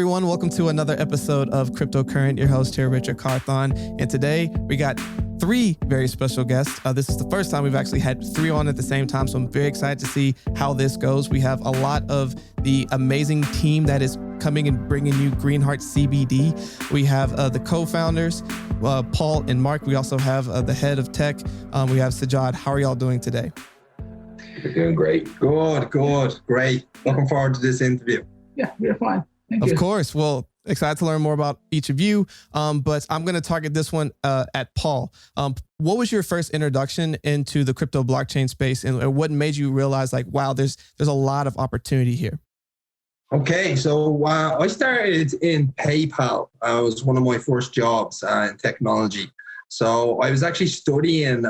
everyone. Welcome to another episode of Cryptocurrent. Your host here, Richard Carthon. And today we got three very special guests. This is the first time we've actually had three on at the same time. So I'm very excited to see how this goes. We have a lot of the amazing team that is coming and bringing you Greenheart CBD. We have the co-founders, Paul and Mark. We also have the head of tech. We have Sajjad. How are y'all doing today? We're doing great. Good, great. Looking forward to this interview. Yeah, we're fine. Thank you. Of course. Well, excited to learn more about each of you. But I'm going to target this one at Paul. What was your first introduction into the crypto blockchain space, and what made you realize, like, wow, there's a lot of opportunity here? Okay, so I started in PayPal. It was one of my first jobs in technology. So I was actually studying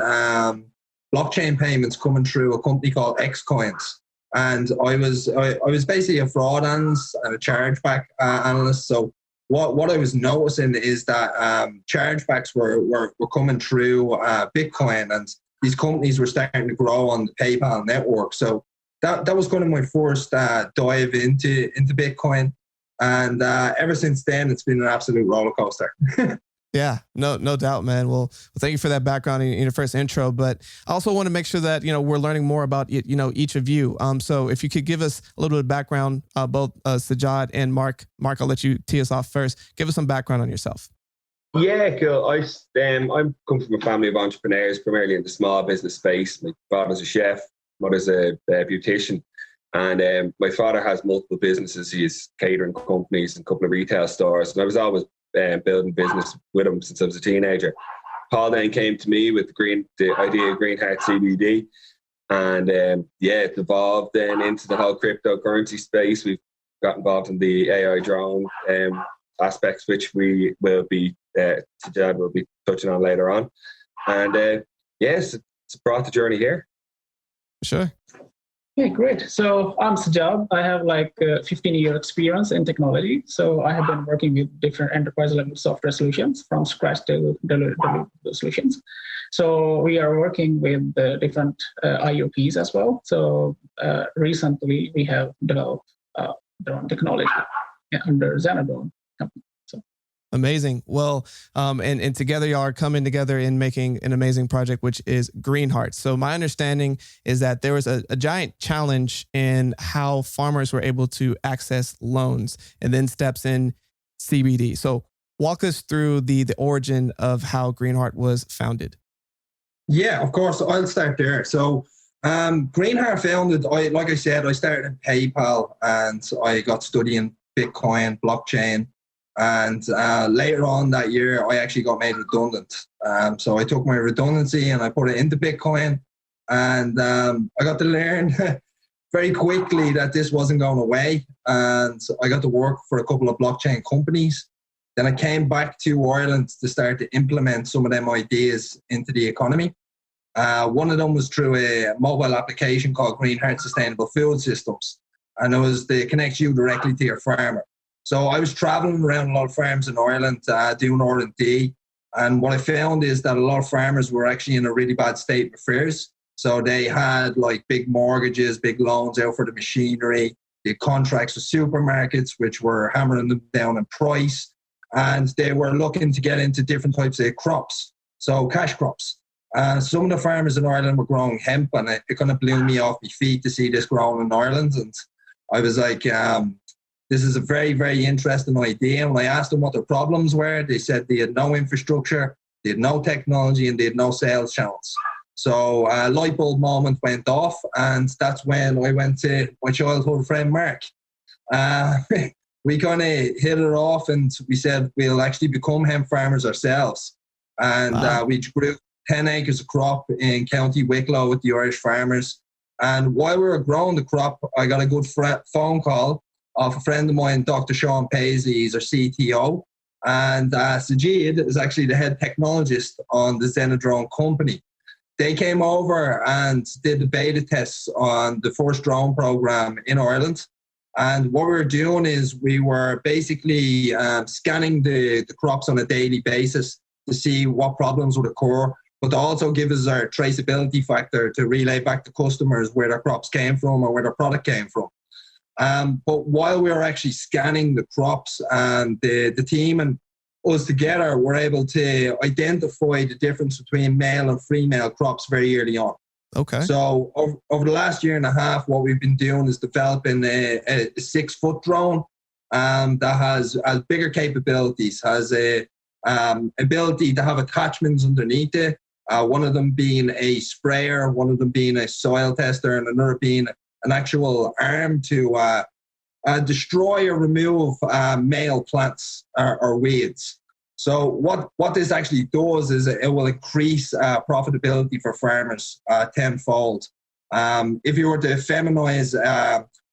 blockchain payments coming through a company called Xcoins. And I was basically a fraud analyst and a chargeback analyst. So what I was noticing is that chargebacks were coming through Bitcoin, and these companies were starting to grow on the PayPal network. So that was kind of my first dive into Bitcoin. And ever since then, it's been an absolute roller coaster. Yeah, no doubt, man. Well, thank you for that background in your first intro. But I also want to make sure that, we're learning more about, each of you. So if you could give us a little bit of background, both Sajjad and Mark. Mark, I'll let you tee us off first. Give us some background on yourself. Yeah, cool. I'm come from a family of entrepreneurs, primarily in the small business space. My father's a chef, mother's a beautician. And my father has multiple businesses. He has catering companies and a couple of retail stores. And I was always building business with him since I was a teenager. Paul then came to me with the idea of Greenheart CBD, and it evolved then into the whole cryptocurrency space. We've got involved in the AI drone aspects, which we will be Sajjad will be touching on later on. And yes, it's brought the journey here. Sure. Okay, great. So I'm Sajjad. I have 15-year experience in technology. So I have been working with different enterprise-level software solutions from scratch to deliver solutions. So we are working with different IoTs as well. So recently we have developed drone technology under Xanadrone company. Amazing. Well, and together y'all are coming together and making an amazing project, which is Greenheart. So my understanding is that there was a giant challenge in how farmers were able to access loans, and then steps in CBD. So walk us through the origin of how Greenheart was founded. Yeah, of course. I'll start there. So Greenheart founded, like I said, I started in PayPal, and I got studying Bitcoin, blockchain. And later on that year, I actually got made redundant. So I took my redundancy and I put it into Bitcoin. And I got to learn very quickly that this wasn't going away. And I got to work for a couple of blockchain companies. Then I came back to Ireland to start to implement some of them ideas into the economy. One of them was through a mobile application called Greenheart Sustainable Food Systems. And it connects you directly to your farmer. So I was traveling around a lot of farms in Ireland doing R&D. And what I found is that a lot of farmers were actually in a really bad state of affairs. So they had big mortgages, big loans out for the machinery. They had contracts with supermarkets, which were hammering them down in price. And they were looking to get into different types of crops, so cash crops. Some of the farmers in Ireland were growing hemp, and it kind of blew me off my feet to see this growing in Ireland. And I was like, this is a very, very interesting idea. And when I asked them what their problems were, they said they had no infrastructure, they had no technology, and they had no sales channels. So a light bulb moment went off, and that's when I went to my childhood friend, Mark. We kind of hit it off, and we said we'll actually become hemp farmers ourselves. And we grew 10 acres of crop in County Wicklow with the Irish farmers. And while we were growing the crop, I got a good phone call of a friend of mine, Dr. Sean Paisley. He's our CTO. And Sajjad is actually the head technologist on the Xanadrone company. They came over and did the beta tests on the first drone program in Ireland. And what we were doing is we were basically scanning the crops on a daily basis to see what problems would occur, but to also give us our traceability factor to relay back to customers where their crops came from or where their product came from. But while we were actually scanning the crops, and the team and us together were able to identify the difference between male and female crops very early on. Okay. So over the last year and a half, what we've been doing is developing a 6-foot drone that has bigger capabilities, has a ability to have attachments underneath it. One of them being a sprayer, one of them being a soil tester, and another being an actual arm to destroy or remove male plants or weeds. So what this actually does is it will increase profitability for farmers tenfold. If you were to feminize,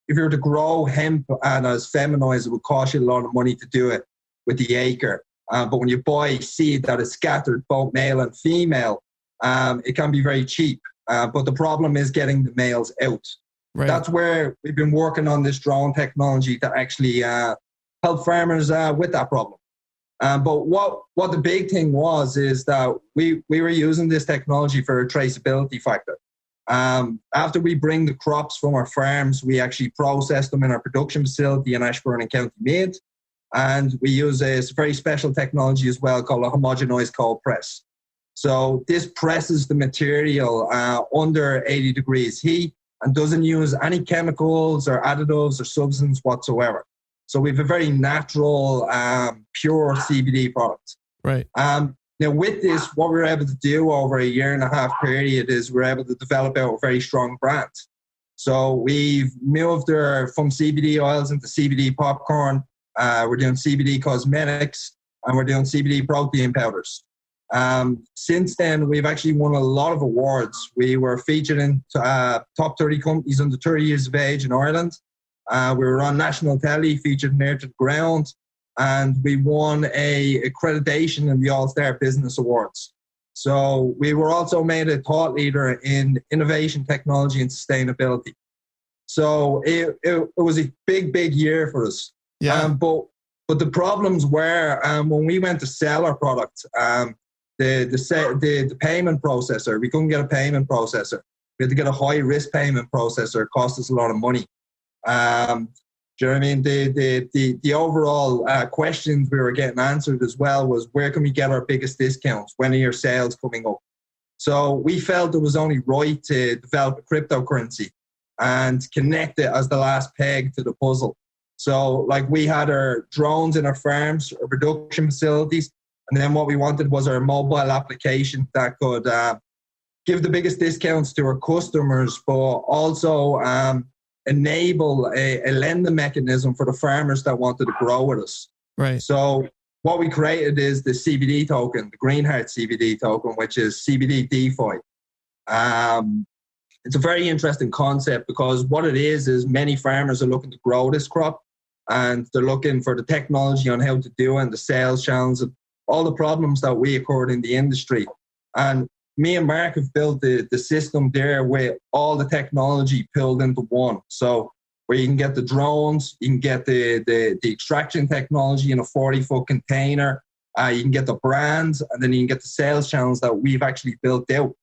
if you were to grow hemp and as feminized, it would cost you a lot of money to do it with the acre. But when you buy seed that is scattered both male and female, it can be very cheap. But the problem is getting the males out. Right. That's where we've been working on this drone technology to actually help farmers with that problem. But what the big thing was is that we were using this technology for a traceability factor. After we bring the crops from our farms, we actually process them in our production facility in Ashburn and County Meath. And we use a very special technology as well called a homogenized cold press. So this presses the material under 80 degrees heat and doesn't use any chemicals or additives or substance whatsoever. So we have a very natural, pure CBD product. Right. Now with this, what we were able to do over a year and a half period is we're able to develop out a very strong brand. So we've moved from CBD oils into CBD popcorn. We're doing CBD cosmetics, and we're doing CBD protein powders. Since then, we've actually won a lot of awards. We were featured in top 30 companies under 30 years of age in Ireland. We were on national telly, featured near to the ground, and we won a accreditation in the All-Star Business Awards. So we were also made a thought leader in innovation, technology, and sustainability. So it was a big year for us. Yeah. But the problems were when we went to sell our product, the payment processor, we couldn't get a payment processor. We had to get a high risk payment processor. It cost us a lot of money. Do you know what I mean? The overall questions we were getting answered as well was, where can we get our biggest discounts? When are your sales coming up? So we felt it was only right to develop a cryptocurrency and connect it as the last peg to the puzzle. So like we had our drones in our farms, our production facilities, and then what we wanted was our mobile application that could give the biggest discounts to our customers, but also enable a lending mechanism for the farmers that wanted to grow with us. Right. So what we created is the CBD token, the Greenheart CBD token, which is CBD DeFi. It's a very interesting concept because what it is many farmers are looking to grow this crop, and they're looking for the technology on how to do it and the sales channels and all the problems that we occurred in the industry. And me and Mark have built the system there with all the technology pulled into one. So where you can get the drones, you can get the extraction technology in a 40-foot container, you can get the brands, and then you can get the sales channels that we've actually built out.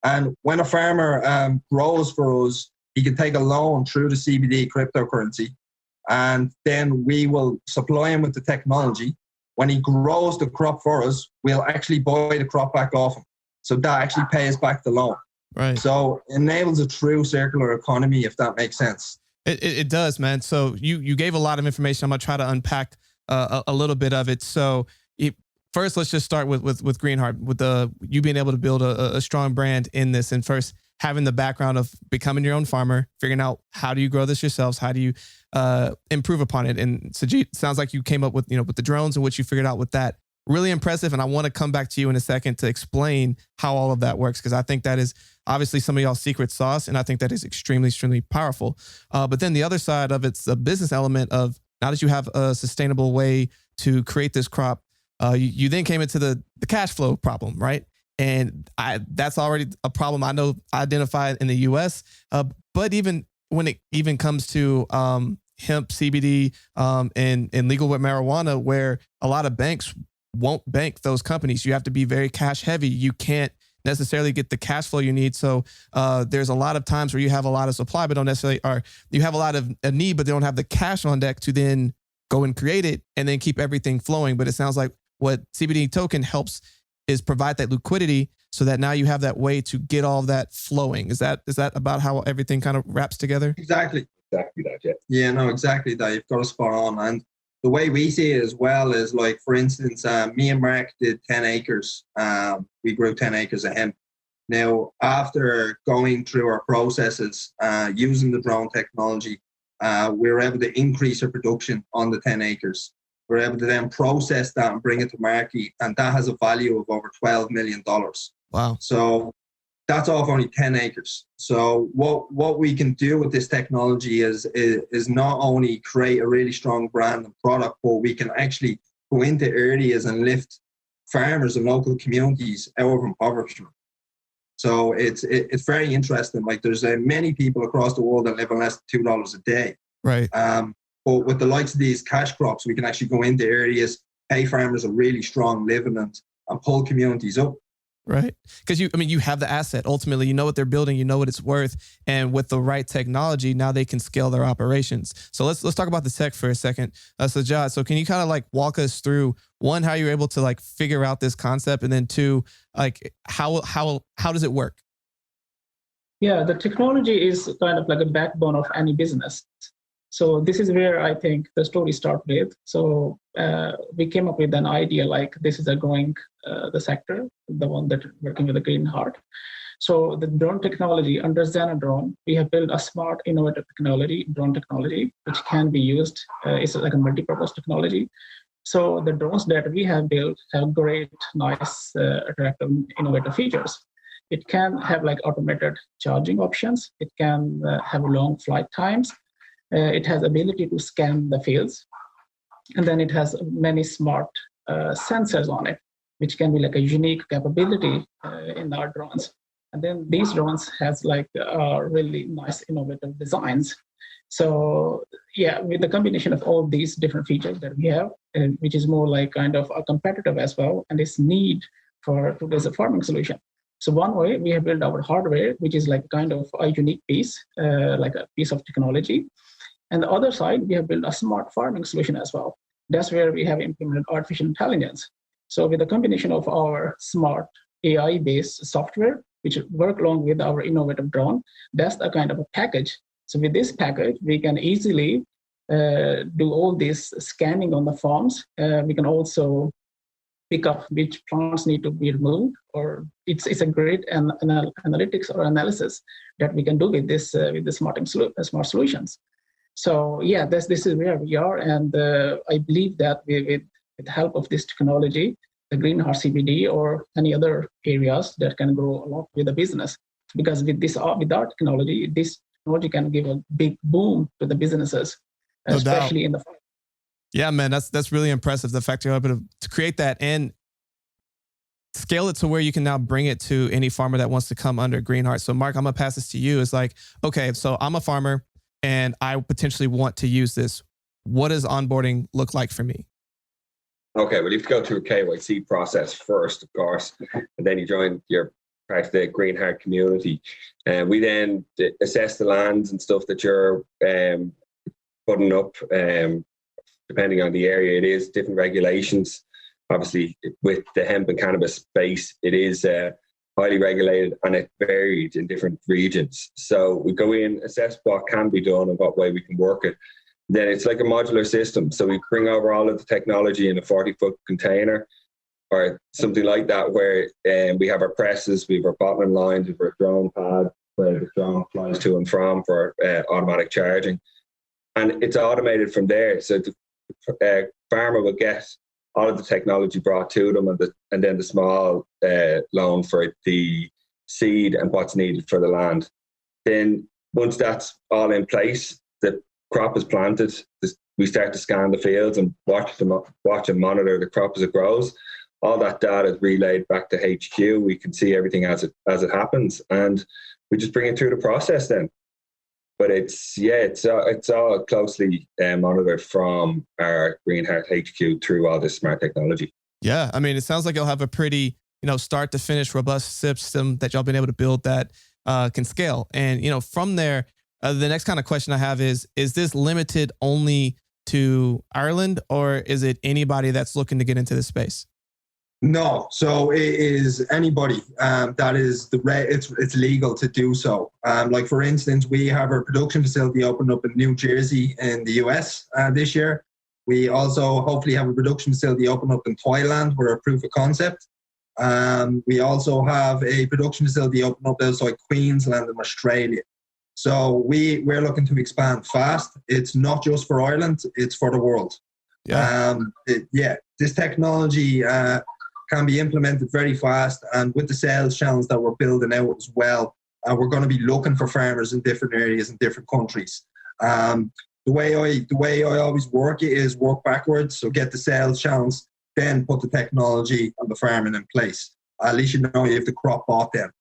And when a farmer grows for us, he can take a loan through the CBD cryptocurrency, and then we will supply him with the technology. When he grows the crop for us, we'll actually buy the crop back off him. So that actually pays back the loan. Right. So it enables a true circular economy, if that makes sense. It does, man. So you gave a lot of information. I'm going to try to unpack a little bit of it. So first, let's just start with Greenheart, with you being able to build a strong brand in this. And first, having the background of becoming your own farmer, figuring out how do you grow this yourselves? How do you improve upon it? And Sajjad, sounds like you came up with the drones and what you figured out with that. Really impressive. And I want to come back to you in a second to explain how all of that works, because I think that is obviously some of y'all's secret sauce. And I think that is extremely, extremely powerful. But then the other side of it's the business element of, now that you have a sustainable way to create this crop, you then came into the cash flow problem, right? And that's already a problem I know identified in the US. But even when it even comes to hemp, CBD, and legal with marijuana, where a lot of banks won't bank those companies. You have to be very cash heavy. You can't necessarily get the cash flow you need. So there's a lot of times where you have a lot of supply, but don't necessarily, or you have a lot of a need, but they don't have the cash on deck to then go and create it and then keep everything flowing. But it sounds like what CBD token helps is provide that liquidity so that now you have that way to get all of that flowing. Is that about how everything kind of wraps together? Exactly. Exactly that, yeah. Yeah, no, exactly that. You've got it spot on. And the way we see it as well is like, for instance, me and Mark did 10 acres. We grew 10 acres of hemp. Now, after going through our processes, using the drone technology, we were able to increase our production on the 10 acres. We're able to then process that and bring it to market, and that has a value of over $12 million. Wow. So that's off only 10 acres. So what we can do with this technology is not only create a really strong brand and product, but we can actually go into areas and lift farmers and local communities out of impoverishment. So it's very interesting. Like, there's many people across the world that live on less than $2 a day. Right. But with the likes of these cash crops, we can actually go into areas, pay farmers a really strong living and pull communities up. Right. Because you have the asset. Ultimately, you know what they're building, you know what it's worth. And with the right technology, now they can scale their operations. So let's talk about the tech for a second. Sajjad, so can you kind of like walk us through, one, how you're able to like figure out this concept, and then two, like how does it work? Yeah, the technology is kind of like a backbone of any business. So this is where I think the story starts with. So we came up with an idea like this is a growing the sector, the one that working with the Greenheart. So the drone technology, under Zen drone, we have built a smart, innovative drone technology, which can be used. It's like a multi-purpose technology. So the drones that we have built have great, nice, attractive, innovative features. It can have like automated charging options. It can have long flight times. It has ability to scan the fields, and then it has many smart sensors on it, which can be like a unique capability in our drones. And then these drones has like really nice innovative designs. So yeah, with the combination of all these different features that we have, which is more like kind of a competitive as well, and this need for today's farming solution. So one way we have built our hardware, which is like kind of a unique piece, like a piece of technology. And the other side, we have built a smart farming solution as well. That's where we have implemented artificial intelligence. So with the combination of our smart AI-based software, which work along with our innovative drone, that's a kind of a package. So with this package, we can easily do all this scanning on the farms. We can also pick up which plants need to be removed, or it's a great analytics or analysis that we can do with this with the smart solutions. So yeah, this is where we are, and I believe that with the help of this technology, the Greenheart CBD or any other areas that can grow a lot with the business, because with our technology, this technology can give a big boom to the businesses, No especially doubt. in the. Yeah, man, that's really impressive. The fact you're able to create that and scale it to where you can now bring it to any farmer that wants to come under Greenheart. So Mark, I'm gonna pass this to you. It's like, okay, so I'm a farmer and I potentially want to use this. What does onboarding look like for me? Okay, well, you have to go through a KYC process first, of course, and then you join your part of the Greenheart community. And we then assess the lands and stuff that you're putting up. Depending on the area, it is different regulations. Obviously, with the hemp and cannabis space, it is highly regulated and it varied in different regions. So we go in, assess what can be done and what way we can work it. Then it's like a modular system. So we bring over all of the technology in a 40-foot container or something like that, where we have our presses, we have our bottling lines, we have our drone pad where the drone flies to and from for automatic charging. And it's automated from there. So the farmer will get all of the technology brought to them, and then the small loan for the seed and what's needed for the land. Then once that's all in place, the crop is planted, we start to scan the fields and watch and monitor the crop as it grows. All that data is relayed back to HQ. We can see everything as it happens, and we just bring it through the process then. But it's all closely monitored from our Greenheart HQ through all this smart technology. Yeah, I mean, it sounds like you'll have a pretty start to finish robust system that y'all been able to build that can scale. And, from there, the next kind of question I have is this limited only to Ireland, or is it anybody that's looking to get into this space? No, so it is anybody that is it's legal to do so. Like for instance, we have our production facility opened up in New Jersey in the US this year. We also hopefully have a production facility open up in Thailand. We're a proof of concept. We also have a production facility open up outside Queensland in Australia. So we're looking to expand fast. It's not just for Ireland; it's for the world. Yeah, this technology can be implemented very fast, and with the sales channels that we're building out as well, we're going to be looking for farmers in different areas in different countries. The way I always work it is work backwards. So get the sales channels, then put the technology and the farming in place. At least you have the crop bought then.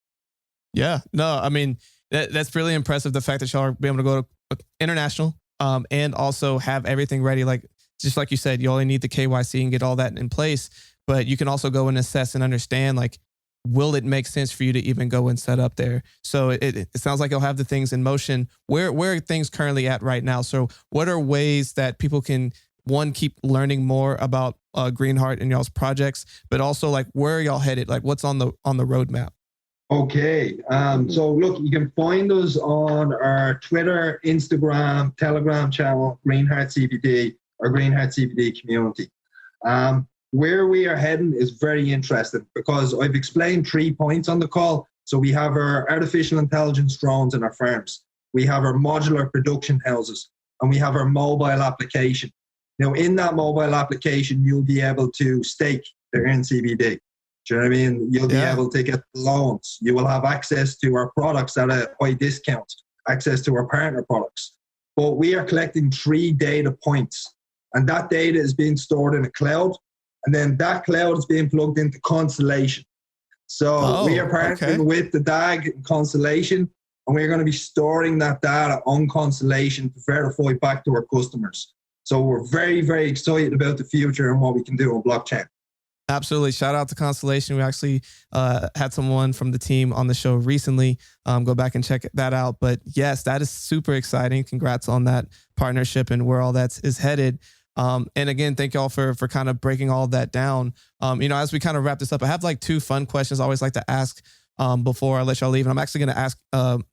Yeah, no, I mean that's really impressive. The fact that y'all are be able to go to international, and also have everything ready. Like just like you said, you only need the KYC and get all that in place. But you can also go and assess and understand, like, will it make sense for you to even go and set up there? So it sounds like you'll have the things in motion. Where are things currently at right now? So what are ways that people can, one, keep learning more about Greenheart and y'all's projects, but also like where are y'all headed? Like what's on the roadmap? Okay. So look, you can find us on our Twitter, Instagram, Telegram channel, Greenheart CBD or Greenheart CBD community. Where we are heading is very interesting because I've explained 3 points on the call. So we have our artificial intelligence drones in our farms. We have our modular production houses, and we have our mobile application. Now, in that mobile application, you'll be able to stake their CBD. Do you know what I mean? You'll be able to get loans. You will have access to our products at a high discount, access to our partner products. But we are collecting 3 data points, and that data is being stored in a cloud. And then that cloud is being plugged into Constellation. So we are partnering with the DAG and Constellation, and we're going to be storing that data on Constellation to verify back to our customers. So we're very, very excited about the future and what we can do on blockchain. Absolutely. Shout out to Constellation. We actually had someone from the team on the show recently. Go back and check that out. But yes, that is super exciting. Congrats on that partnership and where all that is headed. And again, thank y'all for kind of breaking all of that down. As we kind of wrap this up, I have like 2 fun questions I always like to ask before I let y'all leave. And I'm actually going to ask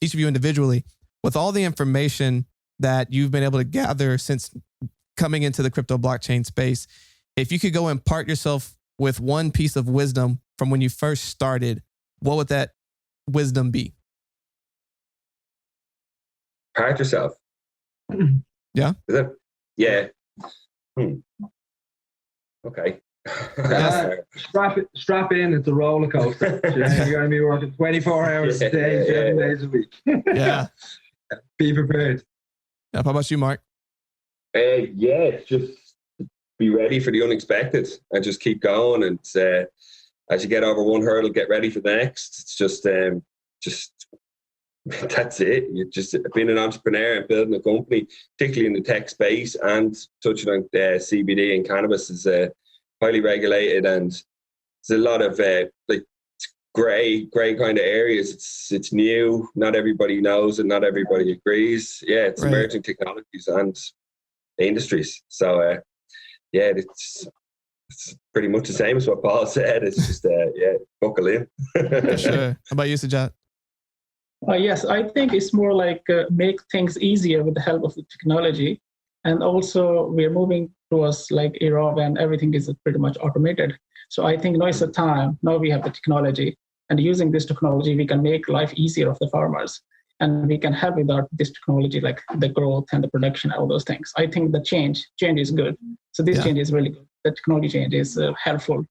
each of you individually, with all the information that you've been able to gather since coming into the crypto blockchain space, if you could go impart yourself with one piece of wisdom from when you first started, what would that wisdom be? Part yourself. Yeah. Is it? Yeah. Okay. Strap in. It's a roller coaster. You're going to be working 24 hours a day, 7 days a week. Yeah. Be prepared. How about you, Mark? Just be ready for the unexpected and just keep going. And as you get over one hurdle, get ready for the next. It's just that's it. You just being an entrepreneur and building a company, particularly in the tech space, and touching on CBD and cannabis is highly regulated, and there's a lot of gray kind of areas. It's new. Not everybody knows and not everybody agrees. Yeah, it's emerging technologies and industries. So it's pretty much the same as what Paul said. It's just buckle in. For sure. How about you, Sajjad? Yes, I think it's more like make things easier with the help of the technology. And also we're moving towards like era when everything is pretty much automated. So I think now is the time. Now we have the technology, and using this technology, we can make life easier of the farmers. And we can help without this technology, like the growth and the production, all those things. I think the change is good. So this change is really good. The technology change is helpful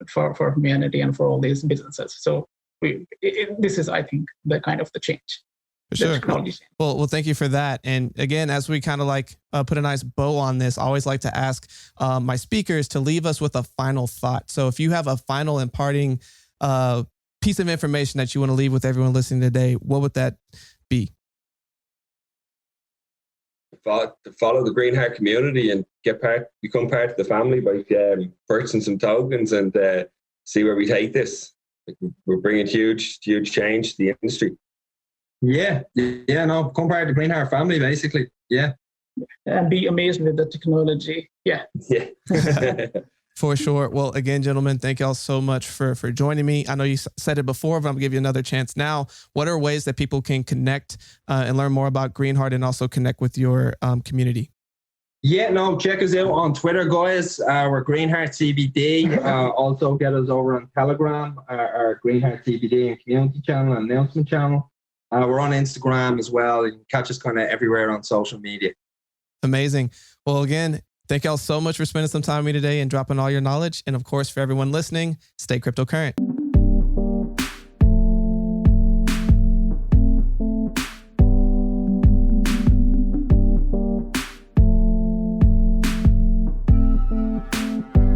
for humanity and for all these businesses. So this is, I think, the kind of the change. For sure. Well, thank you for that. And again, as we kind of like put a nice bow on this, I always like to ask my speakers to leave us with a final thought. So if you have a final imparting piece of information that you want to leave with everyone listening today, what would that be? Follow the Greenheart community and become part of the family by purchasing some tokens and see where we take this. we're bringing huge change to the industry. Yeah, no, become part of the Greenheart family, basically. Yeah. And be amazed with the technology. Yeah. For sure. Well, again, gentlemen, thank y'all so much for joining me. I know you said it before, but I'm gonna give you another chance now. What are ways that people can connect and learn more about Greenheart and also connect with your community? Yeah, no, check us out on Twitter, guys. We're Greenheart CBD. Also get us over on Telegram, our Greenheart CBD and community channel and announcement channel. We're on Instagram as well. You can catch us kind of everywhere on social media. Amazing. Well, again, thank y'all so much for spending some time with me today and dropping all your knowledge. And of course, for everyone listening, stay cryptocurrent.